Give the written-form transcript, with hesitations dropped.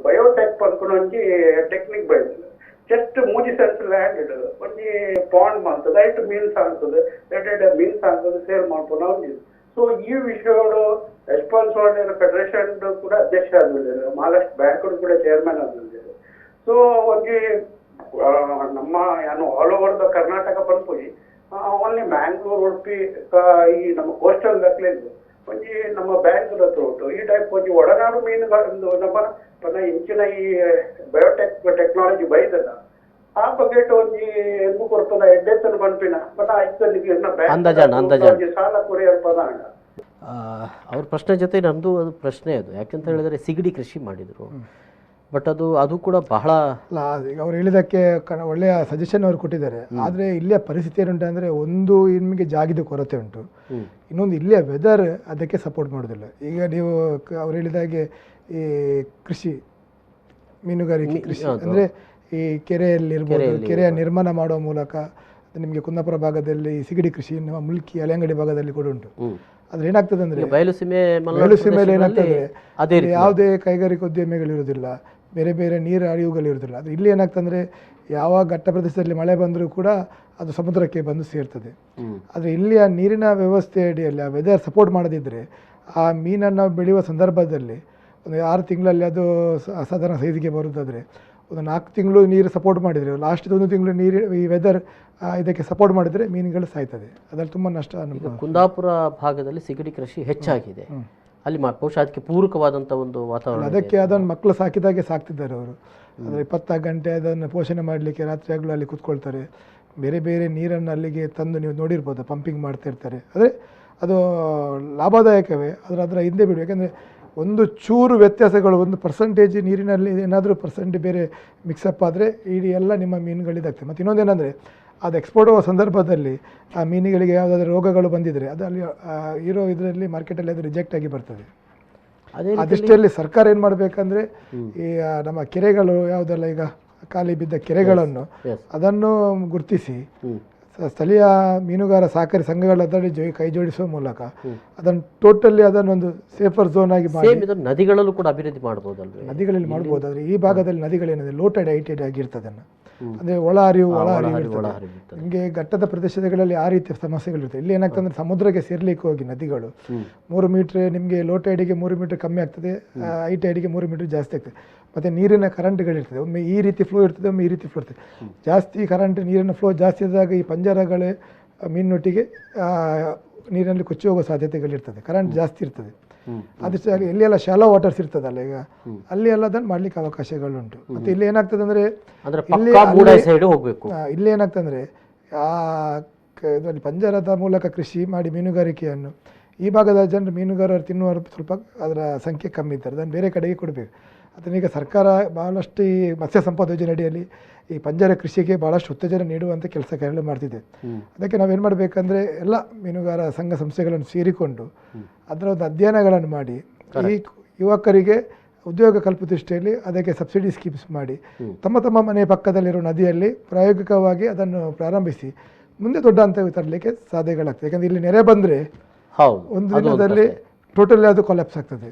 Biotech ಪನ್ಕೊಂಡು ಒಂಜಿ technique ಬೈದ್ just ಮೂಜಿ sense land ಒಂಜಿ ಪಾಂಡ್ ಮಾಡ್ತದೆ ಐಟ್ ಮೀನ್ಸ್ ಆಗ್ತದೆ ಎಡೆಡ್ ಮೀನ್ಸ್ ಆಗ್ತದೆ ಸೇಲ್ ಮಾಡ್ಕೊಂಡು ಒಂಜಿ ಸೊ ಈ ವಿಷಯಗಳು ರೆಸ್ಪಾನ್ಸಿಬಲ್ ಫೆಡರೇಷನ್ ಕೂಡ ಅಧ್ಯಕ್ಷ ಆಗಿದ್ದಾರೆ, ಮಹಾರಾಷ್ಟ್ರ ಬ್ಯಾಂಕ್ ಕೂಡ ಚೇರ್ಮನ್ ಆಗಿದ್ದಾರೆ. ಸೊ ಒಂಜಿ ನಮ್ಮ ಏನು ಆಲ್ ಓವರ್ ದ ಕರ್ನಾಟಕ ಬಂದ್ಪೋಯಿ ಓನ್ಲಿ ಮ್ಯಾಂಗ್ಳೂರ್ ಉಡುಪಿ ಈ ನಮ್ಮ ಕೋಸ್ಟಲ್ ದಾಖಲೆಂದು ಒಂಜಿ ನಮ್ಮ ಬ್ಯಾಂಕ್ ಹತ್ರ ಉಂಟು ಈ ಟೈಪ್ ಒಂಜಿ ಒಳನಾಡು ಮೀನುಗಳು ನಮ್ಮ ಇಂಚಿನ ಈ ಬಯೋಟೆಕ್ ಟೆಕ್ನಾಲಜಿ ಬೈದಲ್ಲ ಆ ಬಗ್ಗೆ ಒಂಜಿ ಎಂಬು ಕೊಡ್ತದ ಎಡ್ಡೆತ್ತನ ಬಂಪಿನ ಬಟ್ ಸಾಲ ಕೊರಿಯರ್ ಪದ ಅವ್ರ ಪ್ರಶ್ನೆ ಜೊತೆ ನಂದು ಅದು ಪ್ರಶ್ನೆ ಅದು ಯಾಕೆಂತ ಹೇಳಿದ್ರೆ ಸಿಗಡಿ ಕೃಷಿ ಮಾಡಿದ್ರು, ಬಟ್ ಅದು ಕೂಡ ಬಹಳ ಈಗ ಅವ್ರು ಹೇಳಿದಕ್ಕೆ ಒಳ್ಳೆಯ ಸಜೆಷನ್ ಅವ್ರು ಕೊಟ್ಟಿದ್ದಾರೆ. ಆದರೆ ಇಲ್ಲಿಯ ಪರಿಸ್ಥಿತಿ ಏನುಂಟು ಅಂದರೆ ಒಂದು ನಿಮಗೆ ಜಾಗದ ಕೊರತೆ ಉಂಟು, ಇನ್ನೊಂದು ಇಲ್ಲಿಯ ವೆದರ್ ಅದಕ್ಕೆ ಸಪೋರ್ಟ್ ಮಾಡೋದಿಲ್ಲ. ಈಗ ನೀವು ಅವ್ರು ಹೇಳಿದಾಗೆ ಈ ಕೃಷಿ ಮೀನುಗಾರಿಕೆ ಕೃಷಿ ಅಂದರೆ ಈ ಕೆರೆಯಲ್ಲಿರ್ಬೋದು, ಕೆರೆಯ ನಿರ್ಮಾಣ ಮಾಡುವ ಮೂಲಕ ನಿಮಗೆ ಕುಂದಾಪುರ ಭಾಗದಲ್ಲಿ ಸಿಗಡಿ ಕೃಷಿ, ನಮ್ಮ ಮುಲ್ಕಿ ಅಲೆಂಗಡಿ ಭಾಗದಲ್ಲಿ ಕೂಡ ಉಂಟು. ಆದ್ರೆ ಏನಾಗ್ತದೆ ಅಂದರೆ ಬಯಲುಸೀಮೆಯಲ್ಲಿ ಏನಾಗ್ತದೆ ಯಾವುದೇ ಕೈಗಾರಿಕಾ ಉದ್ಯಮಿಗಳಿರುವುದಿಲ್ಲ, ಬೇರೆ ಬೇರೆ ನೀರು ಹರಿವುಗಳಿರುವುದಿಲ್ಲ. ಆದರೆ ಇಲ್ಲಿ ಏನಾಗ್ತದೆ ಅಂದರೆ ಯಾವ ಘಟ್ಟ ಪ್ರದೇಶದಲ್ಲಿ ಮಳೆ ಬಂದರೂ ಕೂಡ ಅದು ಸಮುದ್ರಕ್ಕೆ ಬಂದು ಸೇರ್ತದೆ. ಆದರೆ ಇಲ್ಲಿಯ ನೀರಿನ ವ್ಯವಸ್ಥೆ ಅಡಿಯಲ್ಲಿ ಆ ವೆದರ್ ಸಪೋರ್ಟ್ ಮಾಡದಿದ್ದರೆ ಆ ಮೀನನ್ನು ಬೆಳೆಯುವ ಸಂದರ್ಭದಲ್ಲಿ ಒಂದು 6 ತಿಂಗಳಲ್ಲಿ ಅದು ಅಸಾಧಾರಣ ಸೈಜಿಗೆ ಬರುವುದಾದರೆ ಒಂದು 4 ತಿಂಗಳು ನೀರು ಸಪೋರ್ಟ್ ಮಾಡಿದರೆ ಲಾಸ್ಟ್ 1 ತಿಂಗಳು ನೀರು ಈ ವೆದರ್ ಇದಕ್ಕೆ ಸಪೋರ್ಟ್ ಮಾಡಿದರೆ ಮೀನುಗಳು ಸಾಯ್ತದೆ. ಅದರಲ್ಲಿ ತುಂಬ ನಷ್ಟ. ಕುಂದಾಪುರ ಭಾಗದಲ್ಲಿ ಸಿಗಡಿ ಕೃಷಿ ಹೆಚ್ಚಾಗಿದೆ, ಅಲ್ಲಿ ಬಹುಶಃ ಅದಕ್ಕೆ ಪೂರಕವಾದಂಥ ಒಂದು ವಾತಾವರಣ. ಅದಕ್ಕೆ ಅದನ್ನು ಮಕ್ಕಳು ಸಾಕಿದಾಗೆ ಸಾಕ್ತಿದ್ದಾರೆ ಅವರು. ಅಂದರೆ 24 ಗಂಟೆ ಅದನ್ನು ಪೋಷಣೆ ಮಾಡಲಿಕ್ಕೆ ರಾತ್ರಿ ಆಗಲೂ ಅಲ್ಲಿ ಕೂತ್ಕೊಳ್ತಾರೆ. ಬೇರೆ ಬೇರೆ ನೀರನ್ನು ಅಲ್ಲಿಗೆ ತಂದು ನೀವು ನೋಡಿರ್ಬೋದು, ಪಂಪಿಂಗ್ ಮಾಡ್ತಾ ಇರ್ತಾರೆ. ಅಂದರೆ ಅದು ಲಾಭದಾಯಕವೇ, ಅದರ ಹಿಂದೆ ಬಿಡು. ಯಾಕೆಂದರೆ ಒಂದು ಚೂರು ವ್ಯತ್ಯಾಸಗಳು, ಒಂದು ಪರ್ಸೆಂಟೇಜ್ ನೀರಿನಲ್ಲಿ ಏನಾದರೂ ಪರ್ಸೆಂಟ್ ಬೇರೆ ಮಿಕ್ಸಪ್ ಆದರೆ ಇಡೀ ಎಲ್ಲ ನಿಮ್ಮ ಮೀನುಗಳಿದಾಗ್ತದೆ. ಮತ್ತು ಇನ್ನೊಂದೇನೆಂದರೆ ಅದು ಎಕ್ಸ್ಪೋರ್ಟ್ ಹೋಗೋ ಸಂದರ್ಭದಲ್ಲಿ ಆ ಮೀನುಗಳಿಗೆ ಯಾವುದಾದ್ರೂ ರೋಗಗಳು ಬಂದಿದ್ದರೆ ಅದು ಅಲ್ಲಿ ಇರೋ ಇದರಲ್ಲಿ ಮಾರ್ಕೆಟಲ್ಲಿ ಅದು ರಿಜೆಕ್ಟ್ ಆಗಿ ಬರ್ತದೆ. ಅದಿಷ್ಟಲ್ಲಿ ಸರ್ಕಾರ ಏನು ಮಾಡಬೇಕಂದ್ರೆ ಈ ನಮ್ಮ ಕೆರೆಗಳು ಯಾವುದೆಲ್ಲ ಈಗ ಖಾಲಿ ಬಿದ್ದ ಕೆರೆಗಳನ್ನು ಅದನ್ನು ಗುರುತಿಸಿ ಸ್ಥಳೀಯ ಮೀನುಗಾರ ಸಹಕಾರಿ ಸಂಘಗಳಲ್ಲಿ ಕೈ ಜೋಡಿಸುವ ಮೂಲಕ ಅದನ್ನು ಟೋಟಲಿ ಅದನ್ನೊಂದು ಸೇಫರ್ ಝೋನ್ ಆಗಿ ಮಾಡಿ ನದಿಗಳಲ್ಲೂ ಕೂಡ ಅಭಿವೃದ್ಧಿ ಮಾಡ್ಬೋದಲ್ವ? ನದಿಗಳಲ್ಲಿ ಮಾಡ್ಬೋದು. ಆದರೆ ಈ ಭಾಗದಲ್ಲಿ ನದಿಗಳೇನಿದೆ ಲೋಟೆಡ್ ಹೈಟೆಡ್ ಆಗಿರ್ತದೆ. ಅಂದರೆ ಒಳ ಹರಿವು ನಿಮಗೆ ಘಟ್ಟದ ಪ್ರದೇಶಗಳಲ್ಲಿ ಆ ರೀತಿಯ ಸಮಸ್ಯೆಗಳಿರ್ತದೆ. ಇಲ್ಲಿ ಏನಾಗ್ತದೆ ಅಂದರೆ ಸಮುದ್ರಕ್ಕೆ ಸೇರ್ಲಿಕ್ಕೆ ಹೋಗಿ ನದಿಗಳು 3 ಮೀಟ್ರ್ ನಿಮಗೆ ಲೋ ಟೈಡಿಗೆ 3 ಮೀಟ್ರ್ ಕಮ್ಮಿ ಆಗ್ತದೆ, ಹೈ ಟೈಡಿಗೆ 3 ಮೀಟ್ರ್ ಜಾಸ್ತಿ ಆಗ್ತದೆ. ಮತ್ತು ನೀರಿನ ಕರೆಂಟ್ಗಳಿರ್ತದೆ, ಒಮ್ಮೆ ಈ ರೀತಿ ಫ್ಲೋ ಇರ್ತದೆ, ಒಮ್ಮೆ ಈ ರೀತಿ ಫ್ಲೋ ಇರ್ತದೆ. ಜಾಸ್ತಿ ಕರೆಂಟ್ ನೀರಿನ ಫ್ಲೋ ಜಾಸ್ತಿ ಆದಾಗ ಈ ಪಂಜರಗಳೇ ಮೀನೊಟ್ಟಿಗೆ ನೀರಿನಲ್ಲಿ ಕೊಚ್ಚಿ ಹೋಗೋ ಸಾಧ್ಯತೆಗಳಿರ್ತದೆ, ಕರೆಂಟ್ ಜಾಸ್ತಿ ಇರ್ತದೆ. ಅದಕ್ಕೆ ಎಲ್ಲಿಯೆಲ್ಲ ಶಾಲೋ ವಾಟರ್ಸ್ ಇರ್ತದಲ್ಲ ಈಗ ಅಲ್ಲಿ ಎಲ್ಲ ಅದನ್ನು ಮಾಡ್ಲಿಕ್ಕೆ ಅವಕಾಶಗಳುಂಟು. ಮತ್ತು ಇಲ್ಲಿ ಏನಾಗ್ತದೆ ಅಂದರೆ ಇಲ್ಲಿ ಏನಾಗ್ತದೆ ಅಂದರೆ ಇದರಲ್ಲಿ ಪಂಜರದ ಮೂಲಕ ಕೃಷಿ ಮಾಡಿ ಮೀನುಗಾರಿಕೆಯನ್ನು ಈ ಭಾಗದ ಜನರು ಮೀನುಗಾರರು ತಿನ್ನುವರು ಸ್ವಲ್ಪ ಅದರ ಸಂಖ್ಯೆ ಕಮ್ಮಿ ಇದ್ದಾರೆ, ಅದನ್ನು ಬೇರೆ ಕಡೆಗೆ ಕೊಡಬೇಕು. ಅದನ್ನೀಗ ಸರ್ಕಾರ ಭಾಳಷ್ಟು ಈ ಮತ್ಸ್ಯ ಸಂಪದ ಯೋಜನೆ ಅಡಿಯಲ್ಲಿ ಈ ಪಂಜರ ಕೃಷಿಗೆ ಭಾಳಷ್ಟು ಉತ್ತೇಜನ ನೀಡುವಂಥ ಕೆಲಸ ಕಾರ್ಯಗಳು ಮಾಡ್ತಿದೆ. ಅದಕ್ಕೆ ನಾವೇನು ಮಾಡಬೇಕಂದ್ರೆ ಎಲ್ಲ ಮೀನುಗಾರ ಸಂಘ ಸಂಸ್ಥೆಗಳನ್ನು ಸೇರಿಕೊಂಡು ಅದರ ಒಂದು ಅಧ್ಯಯನಗಳನ್ನು ಮಾಡಿ ಈ ಯುವಕರಿಗೆ ಉದ್ಯೋಗ ಕಲ್ಪಿಸುವ ದೃಷ್ಟಿಯಲ್ಲಿ ಅದಕ್ಕೆ ಸಬ್ಸಿಡಿ ಸ್ಕೀಮ್ಸ್ ಮಾಡಿ ತಮ್ಮ ಮನೆ ಪಕ್ಕದಲ್ಲಿರೋ ನದಿಯಲ್ಲಿ ಪ್ರಾಯೋಗಿಕವಾಗಿ ಅದನ್ನು ಪ್ರಾರಂಭಿಸಿ ಮುಂದೆ ದೊಡ್ಡ ಹಂತಕ್ಕೆ ತರಲಿಕ್ಕೆ ಸಾಧ್ಯಗಳಾಗ್ತದೆ. ಯಾಕಂದರೆ ಇಲ್ಲಿ ನೆರೆ ಬಂದರೆ ಒಂದು ದಿನದಲ್ಲಿ ಟೋಟಲಿ ಅದು ಕೊಲ್ಯಾಪ್ಸ್ ಆಗ್ತದೆ.